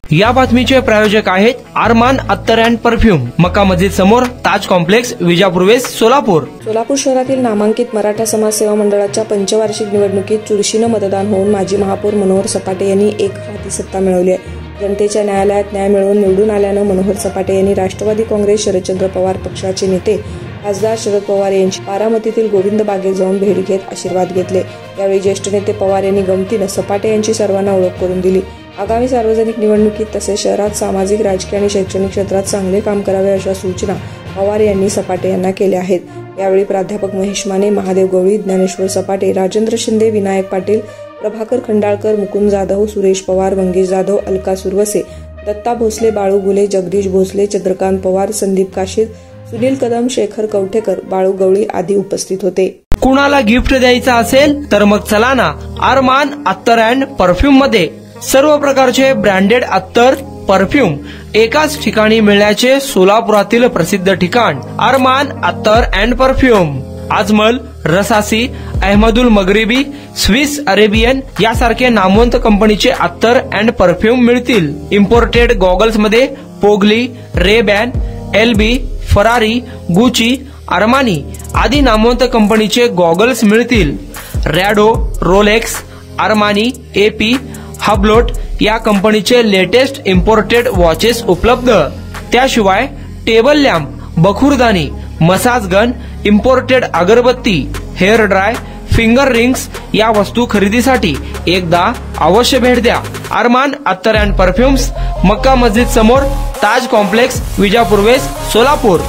या बातमीचे प्रायोजक आहेत अरमान अत्तर अँड परफ्यूम, मक्का मस्जिद समोर, ताज कॉम्प्लेक्स, विजापूर वेस्ट, सोलापूर। सोलापूर शहरातील नामांकित मराठा समाज सेवा मंडळाच्या पंचवार्षिक निवडणुकीत चुरशीनं मतदान होऊन माजी महापौर मनोहर सपाटे यांनी एक हाती सत्ता मिळवली आहे। जनतेच्या न्यायालयात न्याय मिळवून निवडून आल्यानं मनोहर सपाटे यांनी राष्ट्रवादी काँग्रेस शरदचंद्र पवार पक्षाचे नेते खासदार शरद पवार यांची बारामतीतील गोविंद बागेत जाऊन भेट घेत आशीर्वाद घेतले। यावेळी ज्येष्ठ नेते पवार यांनी गमतीनं सपाटे यांची सर्वांना ओळख करून दिली। आगामी सार्वजनिक निवडणुकीत तसेच शहरात सामाजिक, राजकीय आणि शैक्षणिक क्षेत्रात चांगले काम करावे अशा सूचना पवार यांनी सपाटे यांना केल्या आहेत। यावेळी प्राध्यापक महेश माने, महादेव गवळी, ज्ञानेश्वर सपाटे, राजेंद्र शिंदे, विनायक पाटील, प्रभाकर खंडाळकर, मुकुंद जाधव, सुरेश पवार, मंगेश जाधव, अलका सुरवसे, दत्ता भोसले, बाळू गुले, जगदीश भोसले, चंद्रकांत पवार, संदीप काशीद, सुनील कदम, शेखर कवठेकर, बाळू गवळी आदी उपस्थित होते। कुणाला गिफ्ट द्यायचा असेल तर मग चला ना अरमान अत्तर अँड परफ्यूम मध्ये। सर्व प्रकारचे ब्रँडेड अत्तर, परफ्यूम एकाच ठिकाणी मिळण्याचे सोलापुरातील प्रसिद्ध ठिकाण Armaan Attar and perfume. Ajmal, Rasasi, Ahmed Al Maghribi, Swiss Arabian यासारखे नामवंत कंपनीचे अत्तर अँड परफ्यूम मिळतील। इम्पोर्टेड गॉगल्स मध्ये पोगली, Rayban, LB, Ferrari, Gucci, Armani आदी नामवंत कंपनीचे गॉगल्स मिळतील। Rado, Rolex, Armani, AP, Hublot या कंपनीचे लेटेस्ट इम्पोर्टेड वॉचेस उपलब्ध। त्याशिवाय टेबल लॅम्प, बखुरदानी, मसाज गन, इम्पोर्टेड अगरबत्ती, हेअर ड्राय, फिंगर रिंग्स या वस्तू खरेदीसाठी एकदा अवश्य भेट द्या। अरमान अत्तर अँड परफ्यूम्स, मक्का मस्जिद समोर, ताज कॉम्प्लेक्स, विजापूर वेस्ट, सोलापूर।